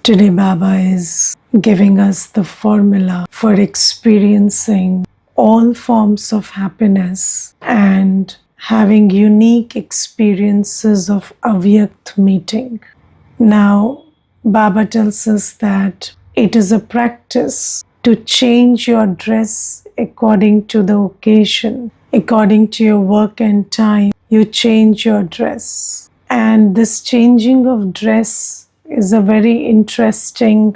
Today, Baba is giving us the formula for experiencing all forms of happiness and having unique experiences of Avyakt meeting. Now, Baba tells us that it is a practice to change your dress according to the occasion, according to your work and time. You change your dress. And this changing of dress is a very interesting,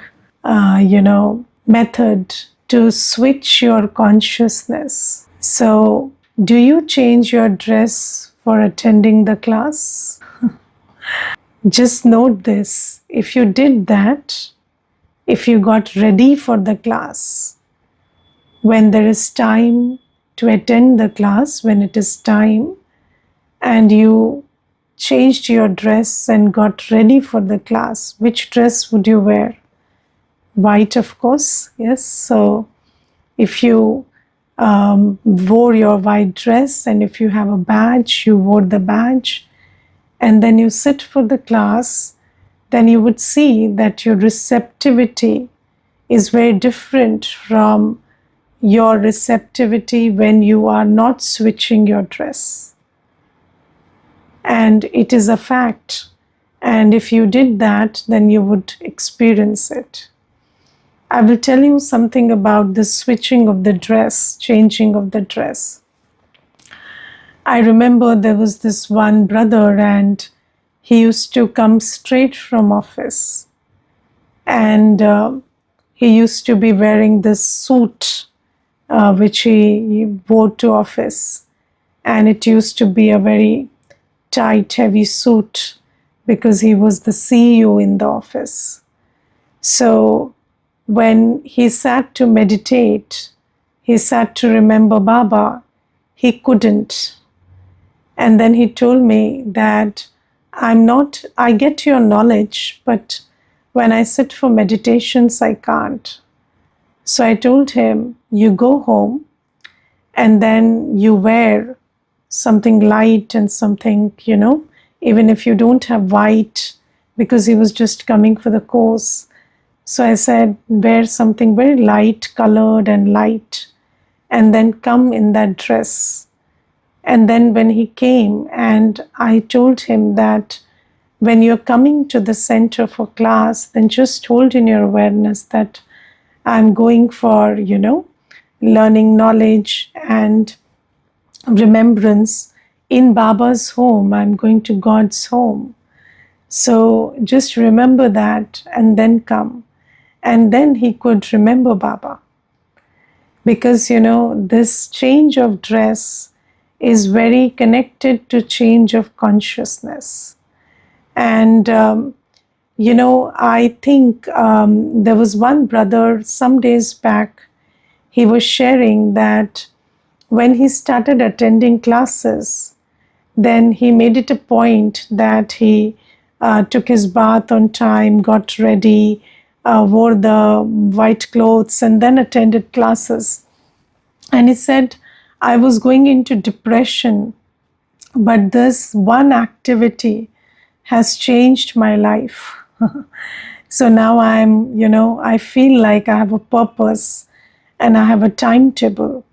method to switch your consciousness. So, do you change your dress for attending the class? Just note this. If you did that, if you got ready for the class, when there is time to attend the class, when it is time, and you changed your dress and got ready for the class, which dress would you wear? White, of course, yes. So if you wore your white dress and if you have a badge, you wore the badge, and then you sit for the class, then you would see that your receptivity is very different from your receptivity when you are not switching your dress. And it is a fact. And if you did that, then you would experience it. I will tell you something about the switching of the dress, changing of the dress. I remember there was this one brother and he used to come straight from office. And he used to be wearing this suit which he wore to office. And it used to be a very tight, heavy suit because he was the CEO in the office. So when he sat to meditate, he sat to remember Baba, he couldn't. And then he told me that I get your knowledge, but when I sit for meditations, I can't. So I told him, you go home and then you wear something light and something, even if you don't have white, because he was just coming for the course. So I said, wear something very light colored and light, and then come in that dress. And then when he came, and I told him that when you're coming to the center for class, then just hold in your awareness that I'm going for, learning knowledge and remembrance in Baba's home. I'm going to God's home. So just remember that and then come. And then he could remember Baba. Because, this change of dress is very connected to change of consciousness. And, I think there was one brother some days back, he was sharing that when he started attending classes, then he made it a point that he took his bath on time, got ready, wore the white clothes, and then attended classes. And he said, I was going into depression, but this one activity has changed my life. So now I feel like I have a purpose and I have a timetable.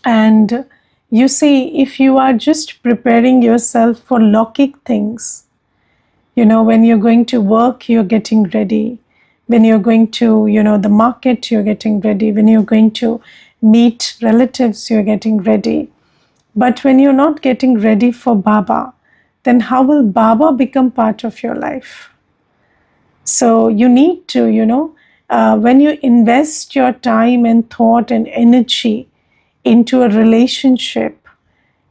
And you see, if you are just preparing yourself for Lokik things, when you're going to work, you're getting ready. When you're going to, the market, you're getting ready. When you're going to meet relatives, you're getting ready. But when you're not getting ready for Baba, then how will Baba become part of your life? So you need to, when you invest your time and thought and energy into a relationship,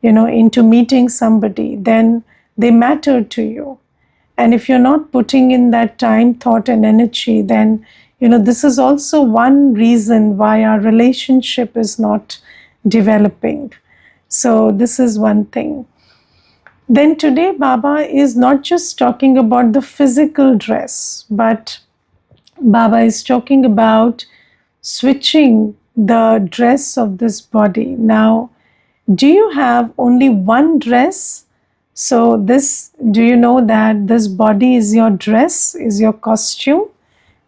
into meeting somebody, then they matter to you. And if you're not putting in that time, thought, and energy, then, this is also one reason why our relationship is not developing. So this is one thing. Then today, Baba is not just talking about the physical dress, but Baba is talking about switching the dress of this body. Now, do you have only one dress? So do you know that this body is your dress, is your costume?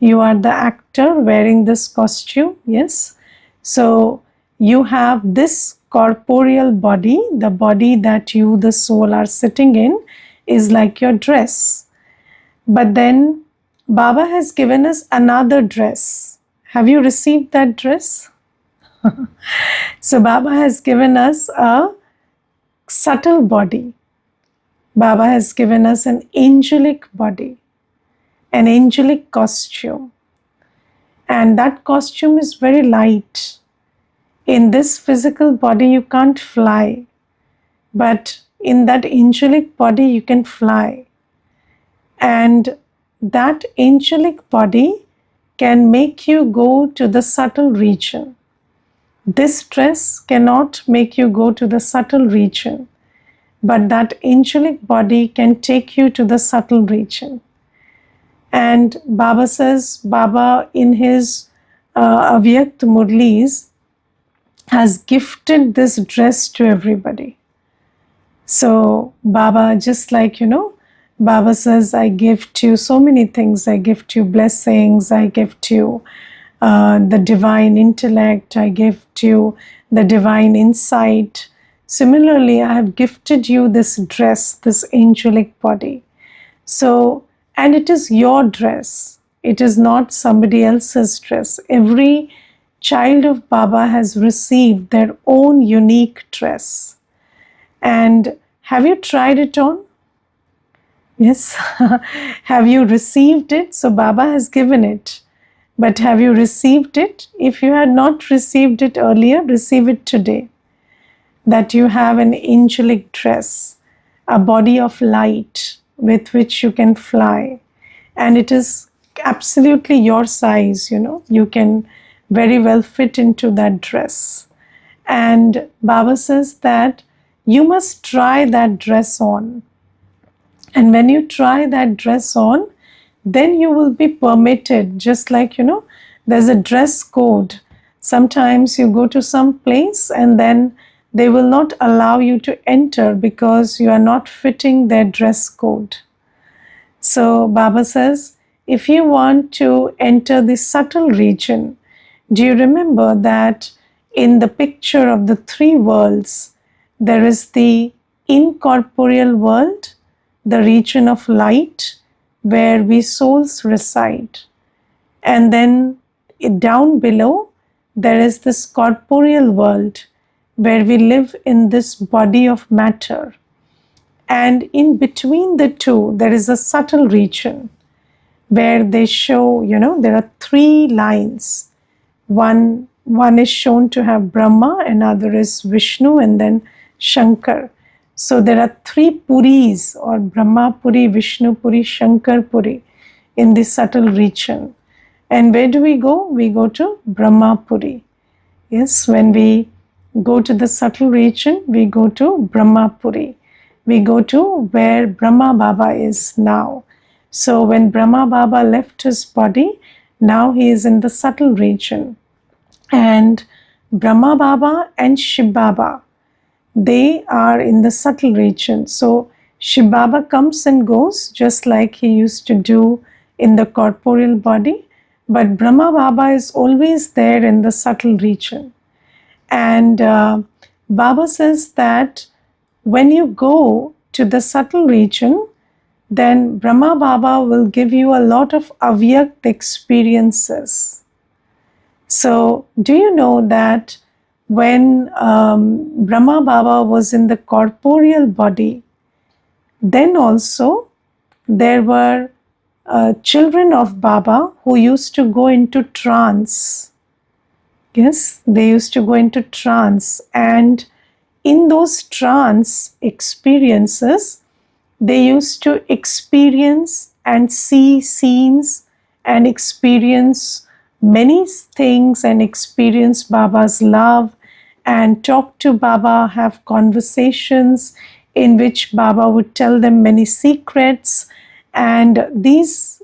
You are the actor wearing this costume, yes? So you have this corporeal body, the body that you, the soul, are sitting in, is like your dress. But then Baba has given us another dress. Have you received that dress? So Baba has given us a subtle body. Baba has given us an angelic body, an angelic costume. And that costume is very light. In this physical body, you can't fly. But in that angelic body, you can fly. And that angelic body can make you go to the subtle region. This dress cannot make you go to the subtle region, but that angelic body can take you to the subtle region. And Baba says, Baba in his Avyakt Murlis has gifted this dress to everybody. So Baba, just like, Baba says, I gift you so many things. I gift you blessings. I gift you the divine intellect. I gift you the divine insight. Similarly, I have gifted you this dress, this angelic body. So, and it is your dress. It is not somebody else's dress. Every child of Baba has received their own unique dress. And have you tried it on? Yes. Have you received it? So Baba has given it. But have you received it? If you had not received it earlier, receive it today. That you have an angelic dress, a body of light with which you can fly. And it is absolutely your size, You can very well fit into that dress. And Baba says that you must try that dress on. And when you try that dress on, then you will be permitted, just like, there's a dress code. Sometimes you go to some place and then they will not allow you to enter because you are not fitting their dress code. So Baba says, if you want to enter the subtle region, do you remember that in the picture of the three worlds, there is the incorporeal world, the region of light, where we souls reside. And then down below, there is this corporeal world, where we live in this body of matter. And in between the two, there is a subtle region where they show, there are three lines. One is shown to have Brahma, another is Vishnu, and then Shankar. So there are three Puris, or Brahma Puri, Vishnu Puri, Shankar Puri, in the subtle region. And where do we go? We go to Brahma Puri. Yes, when we go to the subtle region, we go to Brahma Puri. We go to where Brahma Baba is now. So when Brahma Baba left his body, now he is in the subtle region. And Brahma Baba and Shiv Baba, they are in the subtle region. So Shiv Baba comes and goes just like he used to do in the corporeal body. But Brahma Baba is always there in the subtle region. And Baba says that when you go to the subtle region, then Brahma Baba will give you a lot of Avyakt experiences. So, do you know that when Brahma Baba was in the corporeal body, then also there were children of Baba who used to go into trance. Yes, they used to go into trance, and in those trance experiences, they used to experience and see scenes and experience many things and experience Baba's love and talk to Baba, have conversations in which Baba would tell them many secrets. And these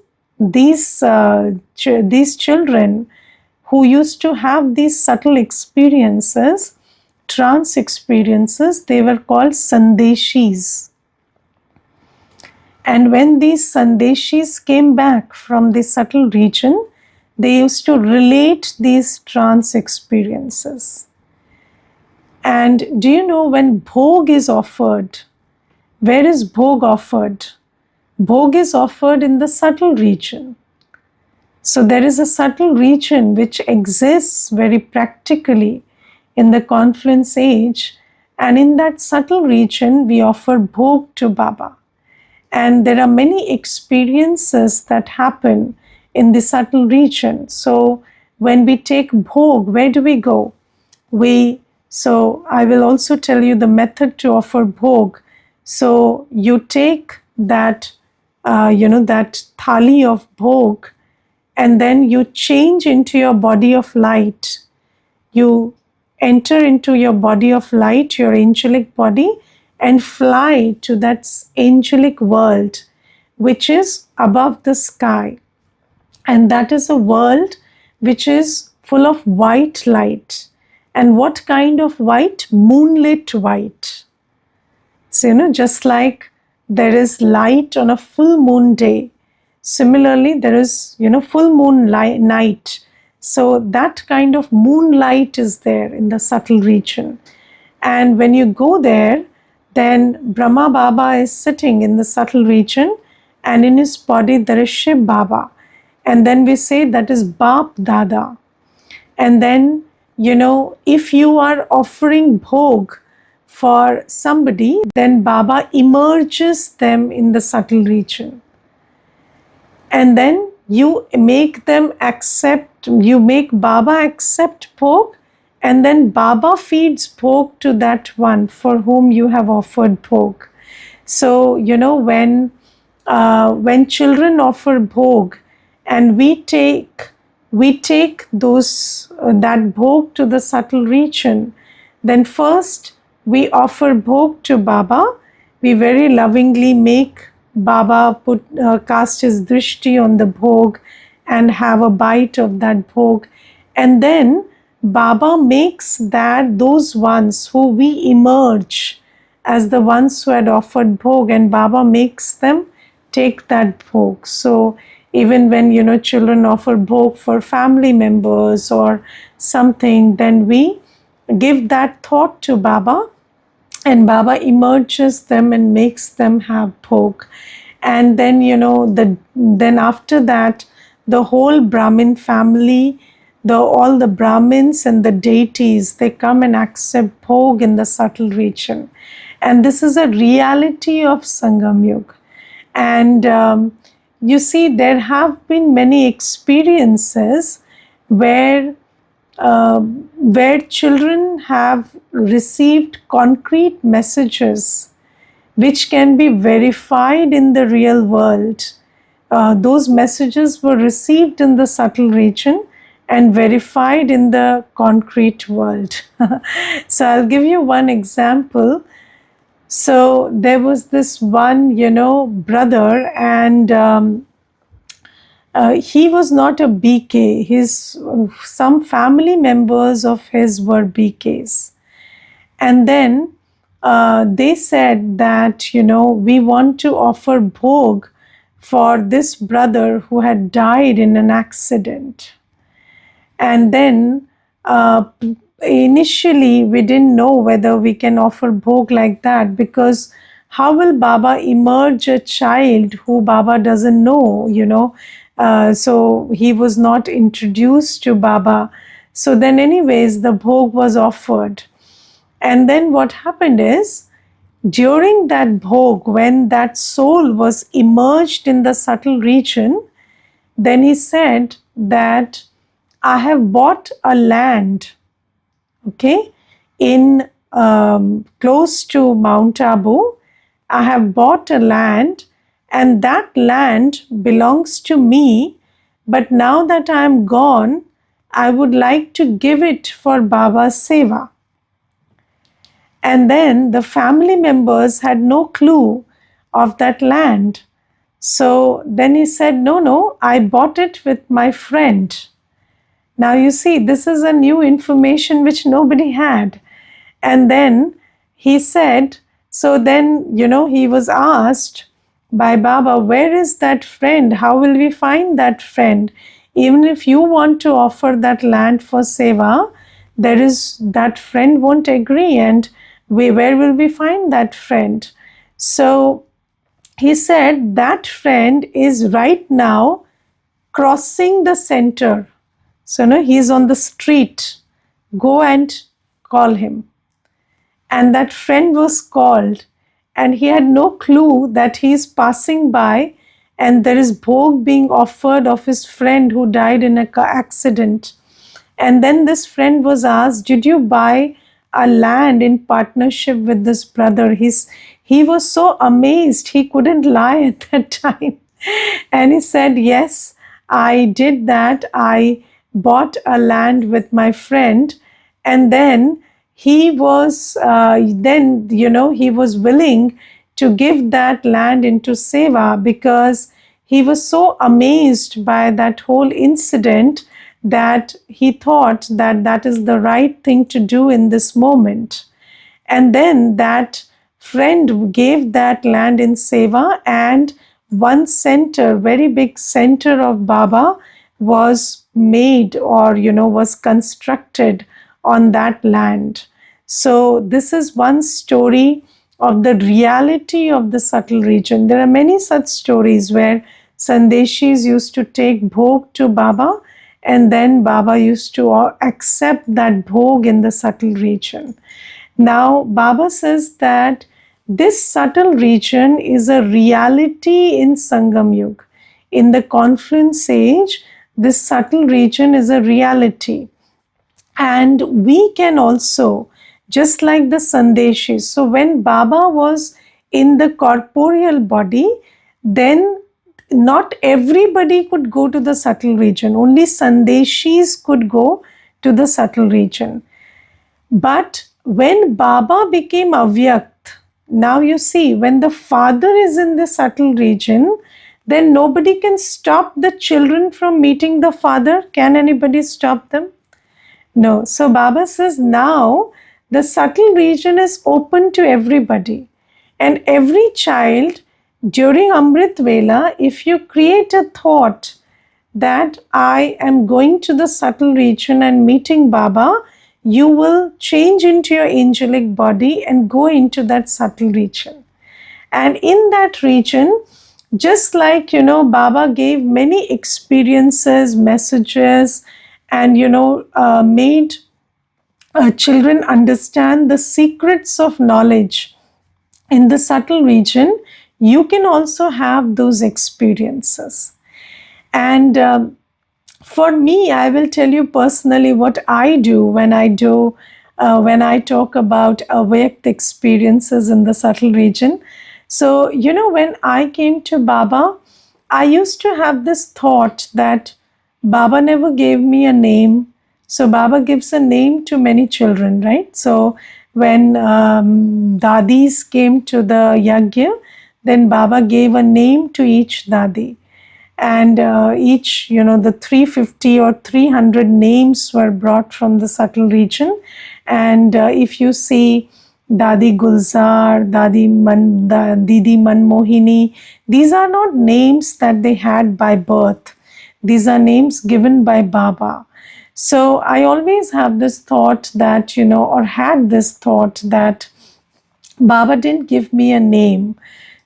children who used to have these subtle experiences, trance experiences, they were called Sandeshis. And when these Sandeshis came back from the subtle region, they used to relate these trance experiences. And do you know when bhog is offered? Where is bhog offered? Bhog is offered in the subtle region. So there is a subtle region which exists very practically in the confluence age, and in that subtle region we offer bhog to Baba. And there are many experiences that happen in the subtle region. So when we take bhog, where do we go? So I will also tell you the method to offer bhog. So you take that, that thali of bhog, and then you change into your body of light. You enter into your body of light, your angelic body, and fly to that angelic world which is above the sky. And that is a world which is full of white light. And what kind of white? Moonlit white. So, just like there is light on a full moon day, similarly there is, full moon night. So that kind of moonlight is there in the subtle region. And when you go there, then Brahma Baba is sitting in the subtle region, and in his body there is Shiv Baba. And then we say that is Bap Dada. And then, if you are offering bhog for somebody, then Baba emerges them in the subtle region. And then you make Baba accept bhog, and then Baba feeds bhog to that one for whom you have offered bhog. So, when children offer bhog, and we take that bhog to the subtle region, then first we offer bhog to Baba. We very lovingly make Baba cast his drishti on the bhog and have a bite of that bhog. And then Baba makes those ones who we emerge as the ones who had offered bhog, and Baba makes them take that bhog. So even when, children offer bhog for family members or something, then we give that thought to Baba, and Baba emerges them and makes them have bhog. And then, then after that, the whole Brahmin family, all the Brahmins and the deities, they come and accept bhog in the subtle region. And this is a reality of Sangam Yuga. And you see, there have been many experiences where children have received concrete messages which can be verified in the real world. Those messages were received in the subtle region and verified in the concrete world. So I'll give you one example. So there was this one, brother, and he was not a BK. Some family members of his were BKs. And then they said that, we want to offer bhog for this brother who had died in an accident. And then initially we didn't know whether we can offer bhog like that, because how will Baba emerge a child who Baba doesn't know, so he was not introduced to Baba. So then anyways, the bhog was offered. And then what happened is, during that bhog, when that soul was immersed in the subtle region, then he said that I have bought a land, in close to Mount Abu. I have bought a land, and that land belongs to me, but now that I am gone, I would like to give it for Baba's seva. And then the family members had no clue of that land. So then he said, no, I bought it with my friend. Now you see, this is a new information which nobody had. And then he said, so then, he was asked by Baba, where is that friend? How will we find that friend? Even if you want to offer that land for seva, there is that friend won't agree, and where will we find that friend? So he said that friend is right now crossing the center. So no, he's on the street. Go and call him. And that friend was called, and he had no clue that he is passing by, and there is bhog being offered of his friend who died in a car accident. And then this friend was asked, did you buy a land in partnership with this brother? He was so amazed, he couldn't lie at that time. And he said, yes, I did that. I bought a land with my friend. And then he was, he was willing to give that land into seva, because he was so amazed by that whole incident that he thought that that is the right thing to do in this moment. And then that friend gave that land in seva, and one center, very big center of Baba, was made, or was constructed on that land. So this is one story of the reality of the subtle region. There are many such stories where Sandeshis used to take bhog to Baba, and then Baba used to accept that bhog in the subtle region. Now, Baba says that this subtle region is a reality in Sangam Yuga. In the confluence age, this subtle region is a reality. And we can also, just like the Sandeshis, so when Baba was in the corporeal body, then not everybody could go to the subtle region. Only Sandeshis could go to the subtle region. But when Baba became Avyakt, now you see, when the father is in the subtle region, then nobody can stop the children from meeting the father. Can anybody stop them? No. So Baba says now the subtle region is open to everybody. And every child during Amrit Vela, if you create a thought that I am going to the subtle region and meeting Baba, you will change into your angelic body and go into that subtle region. And in that region, just like, Baba gave many experiences, messages, and, made children understand the secrets of knowledge in the subtle region, you can also have those experiences. And for me, I will tell you personally what I do when I talk about Avyakt experiences in the subtle region. So, when I came to Baba, I used to have this thought that Baba never gave me a name. So Baba gives a name to many children, right? So when dadis came to the yagya, then Baba gave a name to each dadi. And each, the 350 or 300 names were brought from the subtle region. And if you see Dadi Gulzar, Didi Manmohini, these are not names that they had by birth. These are names given by Baba. So I always have this thought that, or had this thought that Baba didn't give me a name.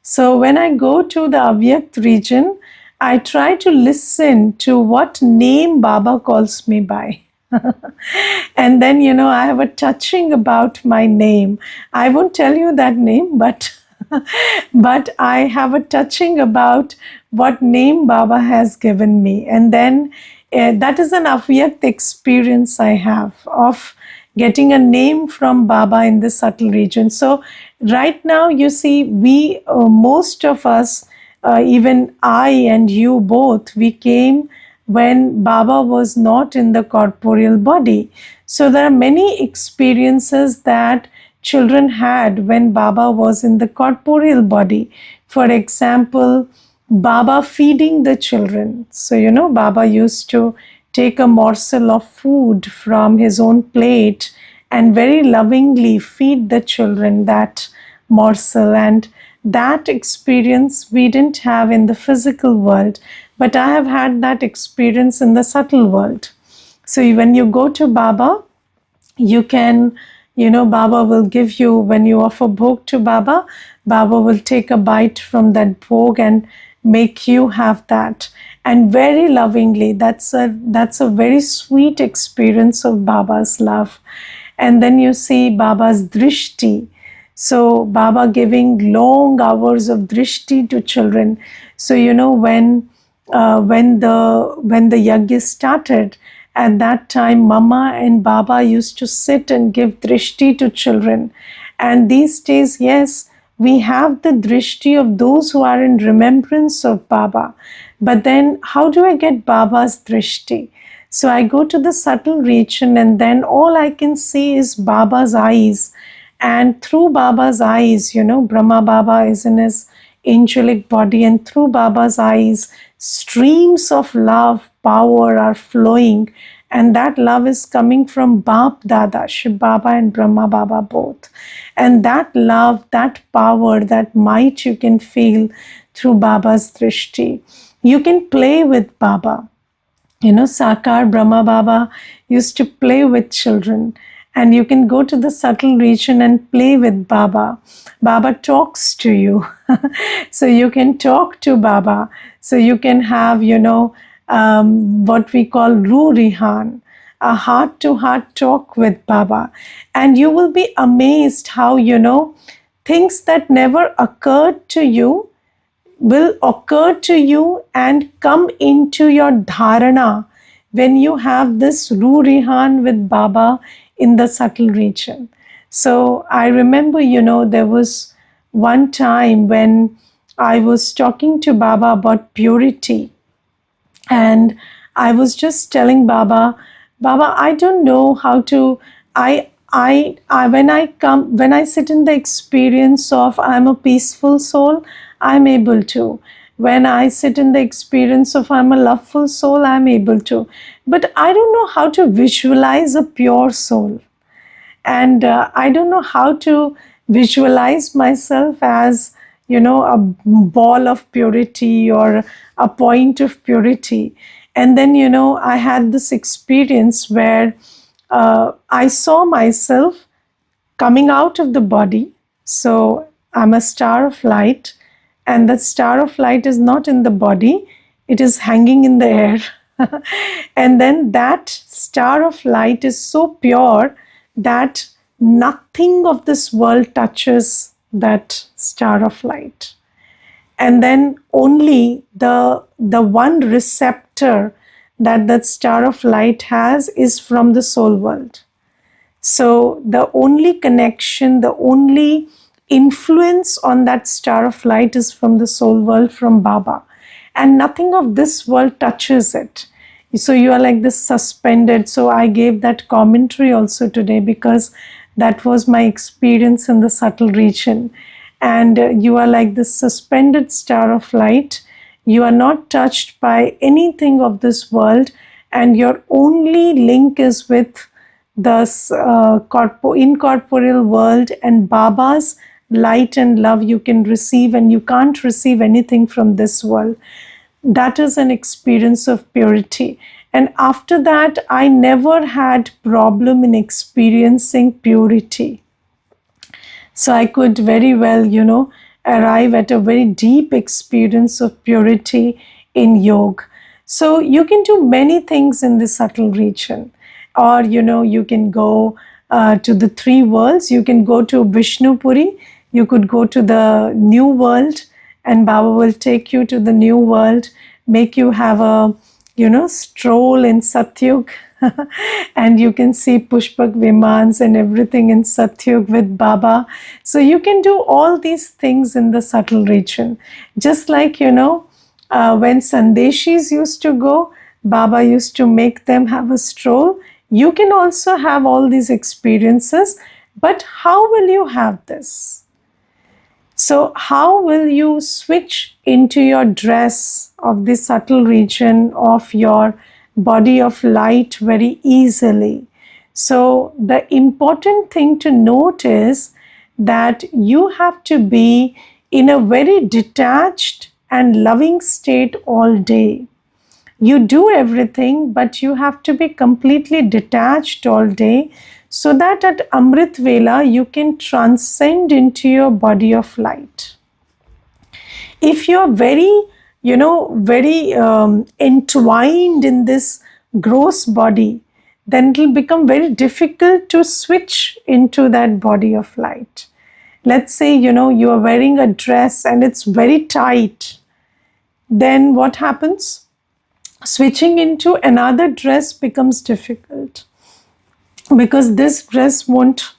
So when I go to the Avyakt region, I try to listen to what name Baba calls me by. And then, I have a touching about my name. I won't tell you that name, but I have a touching about what name Baba has given me. And then that is an Avyakt experience I have of getting a name from Baba in the subtle region. So right now, you see, we, most of us, even I and you both, we came when Baba was not in the corporeal body. So there are many experiences that children had when Baba was in the corporeal body. For example, Baba feeding the children. So, Baba used to take a morsel of food from his own plate and very lovingly feed the children that morsel. And that experience we didn't have in the physical world, but I have had that experience in the subtle world. So when you go to Baba, you can, Baba will give you, when you offer bhog to Baba, Baba will take a bite from that bhog and make you have that, and very lovingly. That's a very sweet experience of Baba's love. And then you see Baba's drishti. So Baba giving long hours of drishti to children. So when the yajna started, at that time Mama and Baba used to sit and give drishti to children. And these days, yes, we have the drishti of those who are in remembrance of Baba. But then how do I get Baba's drishti? So I go to the subtle region, and then all I can see is Baba's eyes. And through Baba's eyes, Brahma Baba is in his angelic body, and through Baba's eyes, streams of love, power are flowing. And that love is coming from Bap Dada, Shiv Baba and Brahma Baba both. And that love, that power, that might you can feel through Baba's drishti. You can play with Baba. Sakar Brahma Baba used to play with children, and you can go to the subtle region and play with Baba. Baba talks to you. So you can talk to Baba. So you can have, what we call Ru Rihan, a heart-to-heart talk with Baba. And you will be amazed how, things that never occurred to you will occur to you and come into your dharana when you have this Ru Rihan with Baba in the subtle region. So I remember, there was one time when I was talking to Baba about purity, and I was just telling Baba, I don't know how to, when I sit in the experience of I'm a peaceful soul, I'm able to. When I sit in the experience of I'm a loveful soul, I'm able to. But I don't know how to visualize a pure soul. And I don't know how to visualize myself as, a ball of purity or a point of purity. And then, I had this experience where I saw myself coming out of the body. So I'm a star of light, and that star of light is not in the body, it is hanging in the air. And then that star of light is so pure that nothing of this world touches that star of light. And then only the one receptor that star of light has is from the soul world. So the only connection, the only influence on that star of light is from the soul world, from Baba. And nothing of this world touches it. So you are like this suspended. So I gave that commentary also today, because that was my experience in the subtle region. And you are like this suspended star of light. You are not touched by anything of this world, and your only link is with the incorporeal world, and Baba's light and love you can receive, and you can't receive anything from this world. That is an experience of purity. And after that, I never had problem in experiencing purity. So I could very well, arrive at a very deep experience of purity in yoga. So you can do many things in the subtle region. Or, you can go to the three worlds. You can go to Vishnupuri. You could go to the new world, and Baba will take you to the new world, make you have a, stroll in Satyug. And you can see Pushpak Vimans and everything in Satyug with Baba. So you can do all these things in the subtle region. Just like, when Sandeshis used to go, Baba used to make them have a stroll. You can also have all these experiences, but how will you have this? So how will you switch into your dress of the subtle region of your body of light very easily? So the important thing to note is that you have to be in a very detached and loving state all day. You do everything, but you have to be completely detached all day so that at Amrit Vela you can transcend into your body of light. If you're very entwined in this gross body, then it will become very difficult to switch into that body of light. Let's say, you are wearing a dress and it's very tight. Then what happens? Switching into another dress becomes difficult because this dress won't,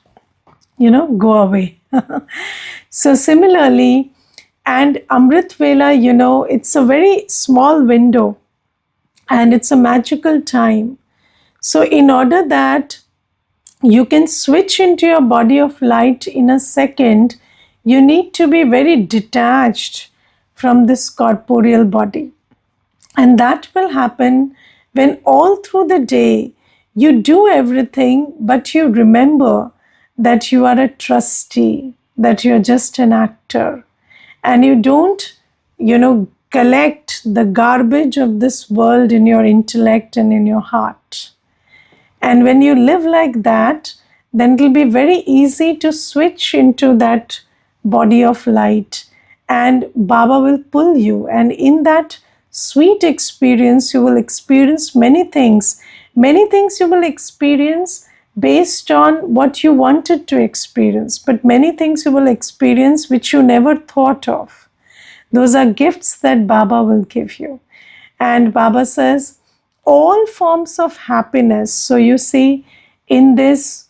go away. So similarly, and Amrit Vela, it's a very small window and it's a magical time. So in order that you can switch into your body of light in a second, you need to be very detached from this corporeal body. And that will happen when all through the day you do everything, but you remember that you are a trustee, that you're just an actor, and you don't, collect the garbage of this world in your intellect and in your heart. And when you live like that, then it will be very easy to switch into that body of light, and Baba will pull you. And in that sweet experience, you will experience many things. Many things you will experience based on what you wanted to experience, but many things you will experience which you never thought of. Those are gifts that Baba will give you. And Baba says, all forms of happiness. So you see, in this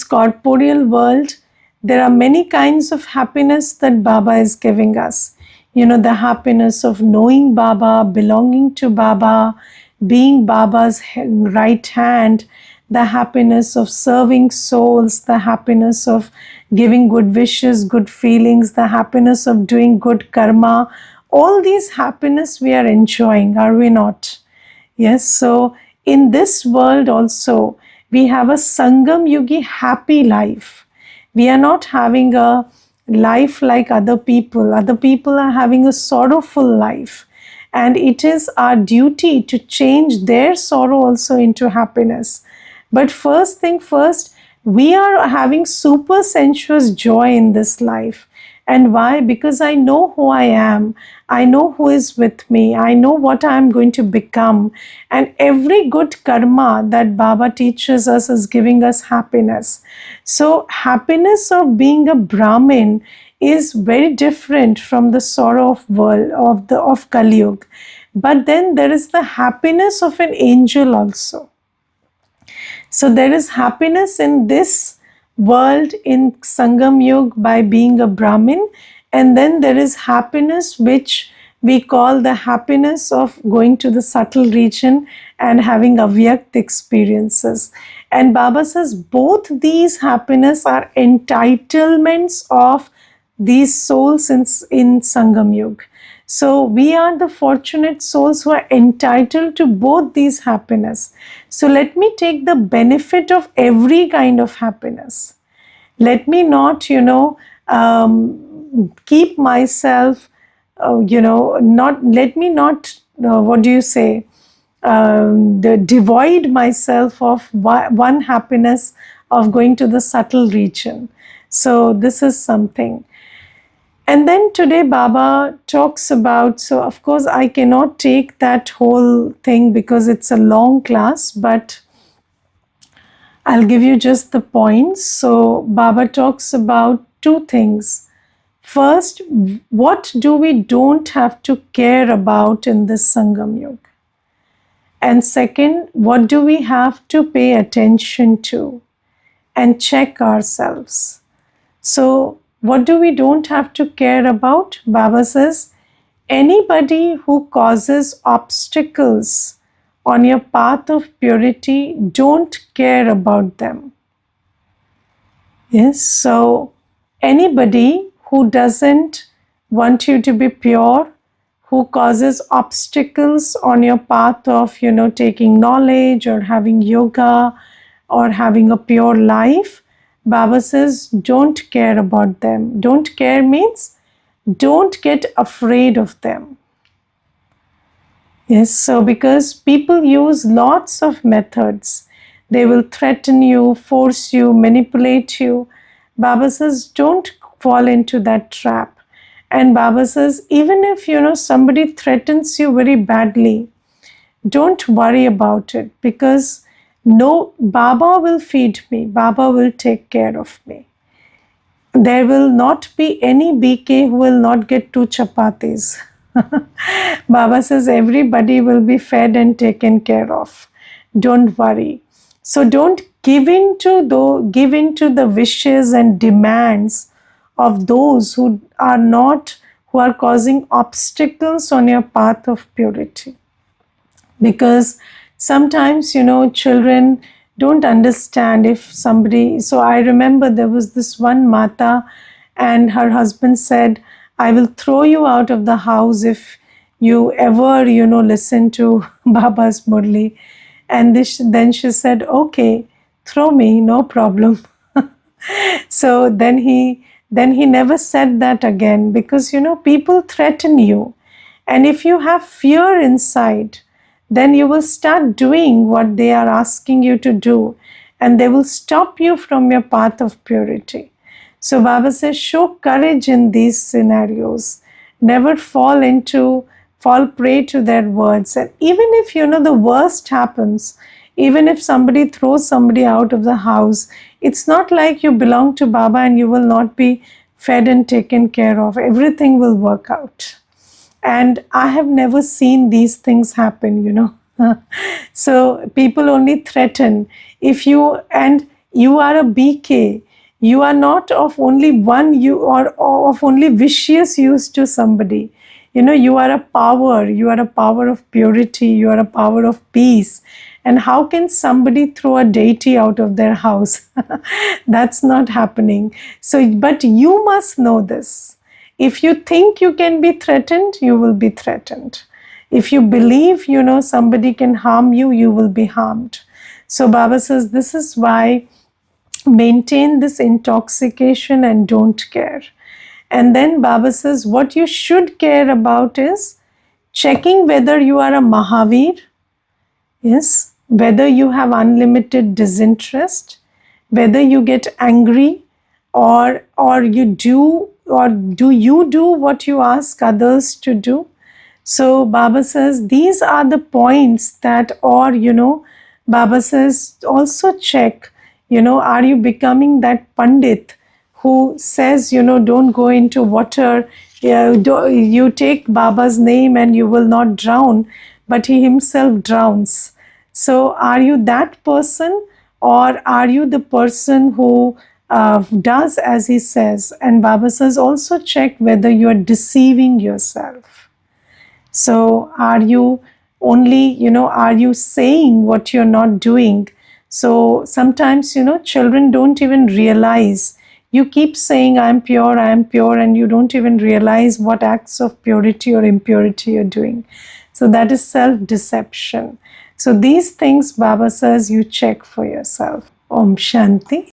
corporeal world, there are many kinds of happiness that Baba is giving us. The happiness of knowing Baba, belonging to Baba, being Baba's right hand, the happiness of serving souls, the happiness of giving good wishes, good feelings, the happiness of doing good karma. All these happiness we are enjoying, are we not? Yes, so in this world also, we have a Sangam Yugi happy life. We are not having a life like other people. Other people are having a sorrowful life. And it is our duty to change their sorrow also into happiness. But first thing first, we are having super sensuous joy in this life. And why? Because I know who I am. I know who is with me. I know what I am going to become. And every good karma that Baba teaches us is giving us happiness. So happiness of being a Brahmin is very different from the sorrow of world of Kali Yuga. But then there is the happiness of an angel also. So there is happiness in this world in Sangam Yuga by being a Brahmin, and then there is happiness which we call the happiness of going to the subtle region and having Avyakt experiences. And Baba says both these happiness are entitlements of these souls in Sangam Yuga. So we are the fortunate souls who are entitled to both these happiness. So let me take the benefit of every kind of happiness. Let me not, keep myself, divide myself of one happiness of going to the subtle region. So this is something. And then today Baba talks about, so of course I cannot take that whole thing because it's a long class, but I'll give you just the points. So Baba talks about two things. First, what do we don't have to care about in this Sangam Yuga? And second, what do we have to pay attention to and check ourselves? So what do we don't have to care about? Baba says, anybody who causes obstacles on your path of purity, don't care about them. Yes, so anybody who doesn't want you to be pure, who causes obstacles on your path of, taking knowledge or having yoga or having a pure life, Baba says, don't care about them. Don't care means don't get afraid of them. Yes, so because people use lots of methods, they will threaten you, force you, manipulate you. Baba says, don't fall into that trap. And Baba says, even if somebody threatens you very badly, don't worry about it, because no, Baba will feed me, Baba will take care of me. There will not be any BK who will not get 2 chapatis. Baba says everybody will be fed and taken care of. Don't worry. So don't give in to the wishes and demands of those who are causing obstacles on your path of purity. Because sometimes children don't understand. If somebody, so I remember there was this one mata, and her husband said, I will throw you out of the house if you ever listen to Baba's murli. And then she said, okay, throw me, no problem. So then he never said that again, because people threaten you, and if you have fear inside, then you will start doing what they are asking you to do, and they will stop you from your path of purity. So Baba says, show courage in these scenarios. Never fall prey to their words. And even if the worst happens, even if somebody throws somebody out of the house, it's not like you belong to Baba and you will not be fed and taken care of. Everything will work out. And I have never seen these things happen. So people only threaten. If you are a BK, you are not of only one, you are of only vicious use to somebody. You are a power of purity, you are a power of peace. And how can somebody throw a deity out of their house? That's not happening. So, but you must know this. If you think you can be threatened, you will be threatened. If you believe, somebody can harm you, you will be harmed. So Baba says, this is why maintain this intoxication and don't care. And then Baba says, what you should care about is checking whether you are a Mahavir, yes, whether you have unlimited disinterest, whether you get angry, or do you do what you ask others to do. So Baba says these are the points that, or Baba says also check, are you becoming that Pandit who says, don't go into water, you take Baba's name and you will not drown, but he himself drowns. So are you that person, or are you the person who does as he says? And Baba says also check whether you are deceiving yourself. So are you are you saying what you're not doing? So sometimes, children don't even realize. You keep saying, I am pure, and you don't even realize what acts of purity or impurity you're doing. So that is self-deception. So these things, Baba says, you check for yourself. Om Shanti.